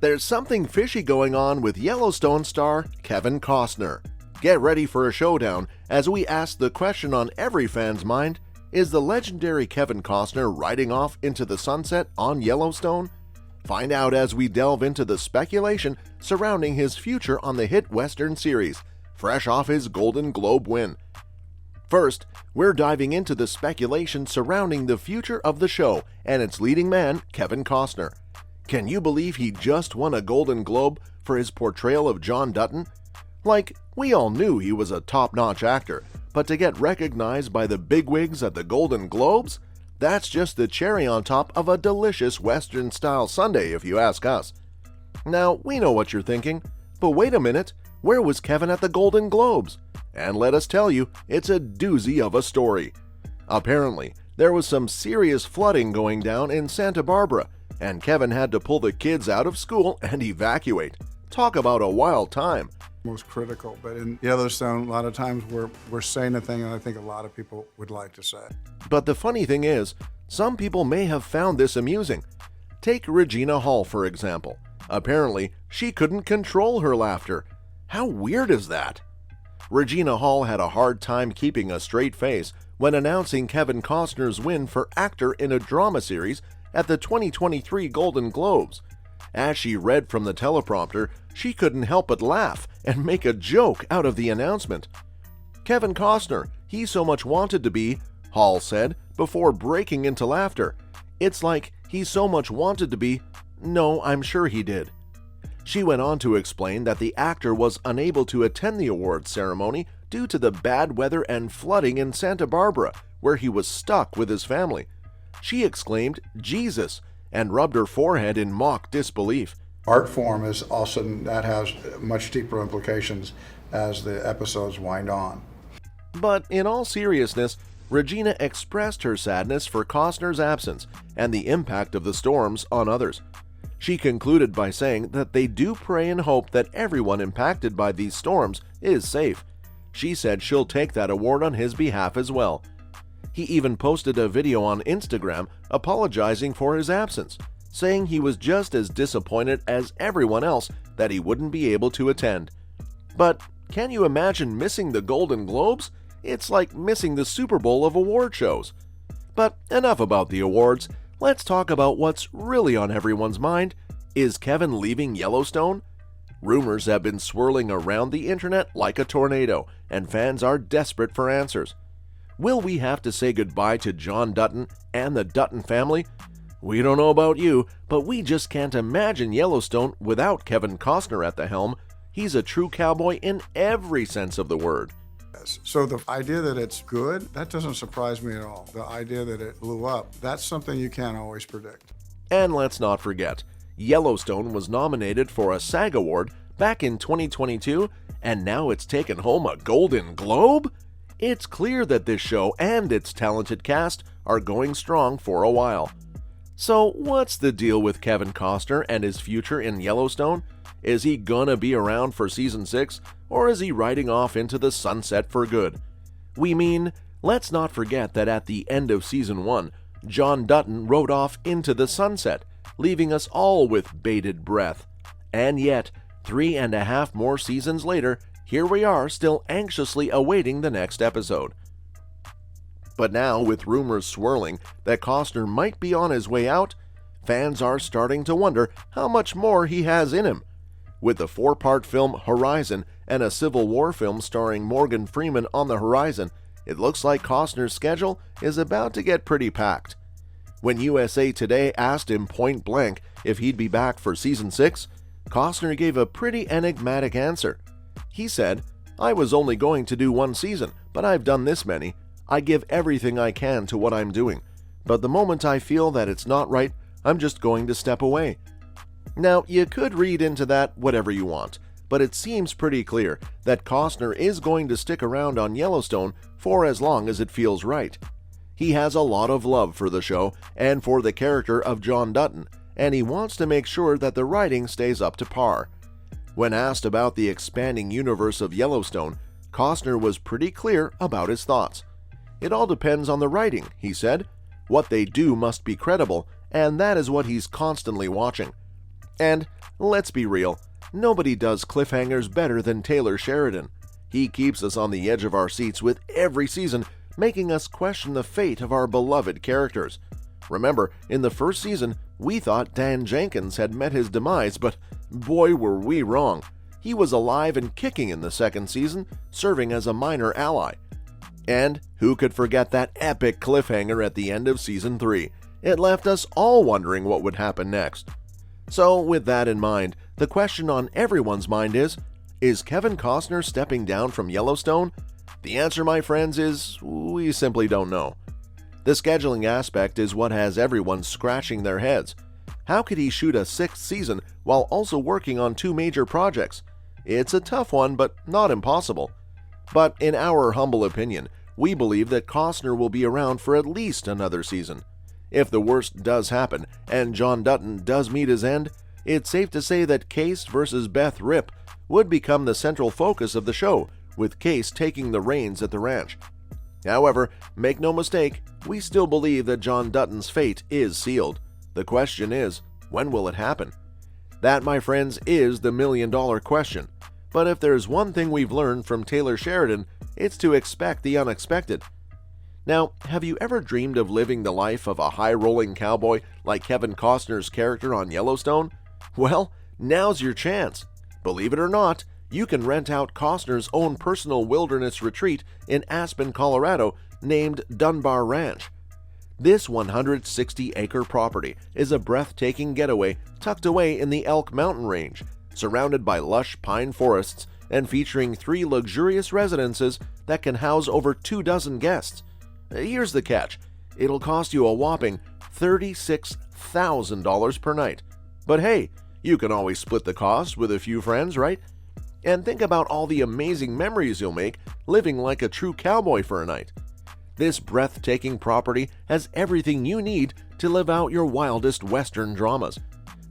There's something fishy going on with Yellowstone star Kevin Costner. Get ready for a showdown as we ask the question on every fan's mind: is the legendary Kevin Costner riding off into the sunset on Yellowstone? Find out as we delve into the speculation surrounding his future on the hit Western series, fresh off his Golden Globe win. First, we're diving into the speculation surrounding the future of the show and its leading man, Kevin Costner. Can you believe he just won a Golden Globe for his portrayal of John Dutton? Like, we all knew he was a top-notch actor, but to get recognized by the bigwigs at the Golden Globes? That's just the cherry on top of a delicious Western-style sundae, if you ask us. Now, we know what you're thinking, but wait a minute, where was Kevin at the Golden Globes? And let us tell you, it's a doozy of a story. Apparently, there was some serious flooding going down in Santa Barbara, and Kevin had to pull the kids out of school and evacuate. Talk about a wild time. Most critical, but in Yellowstone, a lot of times we're saying a thing that I think a lot of people would like to say. But the funny thing is, some people may have found this amusing. Take Regina Hall, for example. Apparently, she couldn't control her laughter. How weird is that? Regina Hall had a hard time keeping a straight face when announcing Kevin Costner's win for actor in a drama series at the 2023 Golden Globes. As she read from the teleprompter, she couldn't help but laugh and make a joke out of the announcement. Kevin Costner, he so much wanted to be, Hall said before breaking into laughter. It's like he so much wanted to be, no, I'm sure he did. She went on to explain that the actor was unable to attend the awards ceremony due to the bad weather and flooding in Santa Barbara, where he was stuck with his family. She exclaimed, "Jesus," and rubbed her forehead in mock disbelief. Art form is also, that has much deeper implications as the episodes wind on. But in all seriousness, Regina expressed her sadness for Costner's absence and the impact of the storms on others. She concluded by saying that they do pray and hope that everyone impacted by these storms is safe. She said she'll take that award on his behalf as well. He even posted a video on Instagram apologizing for his absence, saying he was just as disappointed as everyone else that he wouldn't be able to attend. But can you imagine missing the Golden Globes? It's like missing the Super Bowl of award shows. But enough about the awards. Let's talk about what's really on everyone's mind. Is Kevin leaving Yellowstone? Rumors have been swirling around the internet like a tornado, and fans are desperate for answers. Will we have to say goodbye to John Dutton and the Dutton family? We don't know about you, but we just can't imagine Yellowstone without Kevin Costner at the helm. He's a true cowboy in every sense of the word. So the idea that it's good, that doesn't surprise me at all. The idea that it blew up, that's something you can't always predict. And let's not forget, Yellowstone was nominated for a SAG Award back in 2022, and now it's taken home a Golden Globe? It's clear that this show and its talented cast are going strong for a while. So what's the deal with Kevin Costner and his future in Yellowstone? Is he gonna be around for season 6, or is he riding off into the sunset for good? We mean, let's not forget that at the end of season 1, John Dutton rode off into the sunset, leaving us all with bated breath. And yet, 3.5 more seasons later, here we are still anxiously awaiting the next episode. But now, with rumors swirling that Costner might be on his way out, fans are starting to wonder how much more he has in him. With the 4-part film Horizon and a Civil War film starring Morgan Freeman on the horizon, it looks like Costner's schedule is about to get pretty packed. When USA Today asked him point blank if he'd be back for season 6, Costner gave a pretty enigmatic answer. He said, "I was only going to do 1 season, but I've done this many. I give everything I can to what I'm doing. But the moment I feel that it's not right, I'm just going to step away." Now, you could read into that whatever you want, but it seems pretty clear that Costner is going to stick around on Yellowstone for as long as it feels right. He has a lot of love for the show and for the character of John Dutton, and he wants to make sure that the writing stays up to par. When asked about the expanding universe of Yellowstone, Costner was pretty clear about his thoughts. "It all depends on the writing," he said. "What they do must be credible, and that is what he's constantly watching." And Let's be real, nobody does cliffhangers better than Taylor Sheridan. He keeps us on the edge of our seats with every season, making us question the fate of our beloved characters. Remember, in the first season, we thought Dan Jenkins had met his demise, but boy were we wrong. He was alive and kicking in the second season, serving as a minor ally. And who could forget that epic cliffhanger at the end of Season 3? It left us all wondering what would happen next. So, with that in mind, the question on everyone's mind is Kevin Costner stepping down from Yellowstone? The answer, my friends, is we simply don't know. The scheduling aspect is what has everyone scratching their heads. How could he shoot a sixth season while also working on two major projects? It's a tough one, but not impossible. But in our humble opinion, we believe that Costner will be around for at least another season. If the worst does happen and John Dutton does meet his end, it's safe to say that Case versus Beth Rip would become the central focus of the show, with Case taking the reins at the ranch. However, make no mistake, we still believe that John Dutton's fate is sealed. The question is, when will it happen? That, my friends, is the million-dollar question. But if there's one thing we've learned from Taylor Sheridan, it's to expect the unexpected. Now, have you ever dreamed of living the life of a high-rolling cowboy like Kevin Costner's character on Yellowstone? Well, now's your chance. Believe it or not, you can rent out Costner's own personal wilderness retreat in Aspen, Colorado, named Dunbar Ranch. This 160-acre property is a breathtaking getaway tucked away in the Elk Mountain Range, surrounded by lush pine forests and featuring 3 luxurious residences that can house over 24 guests. Here's the catch. It'll cost you a whopping $36,000 per night. But hey, you can always split the cost with a few friends, right? And think about all the amazing memories you'll make living like a true cowboy for a night. This breathtaking property has everything you need to live out your wildest Western dramas.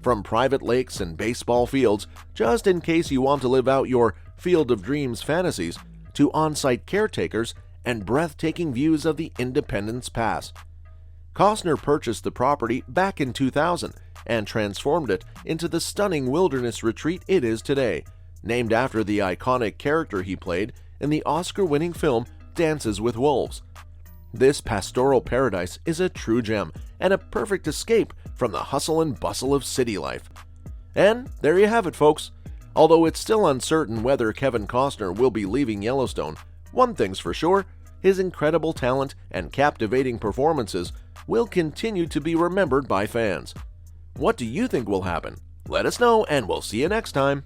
From private lakes and baseball fields, just in case you want to live out your Field of Dreams fantasies, to on-site caretakers and breathtaking views of the Independence Pass. Costner purchased the property back in 2000 and transformed it into the stunning wilderness retreat it is today, named after the iconic character he played in the Oscar-winning film Dances with Wolves. This pastoral paradise is a true gem and a perfect escape from the hustle and bustle of city life. And there you have it, folks. Although it's still uncertain whether Kevin Costner will be leaving Yellowstone, one thing's for sure, his incredible talent and captivating performances will continue to be remembered by fans. What do you think will happen? Let us know, and we'll see you next time.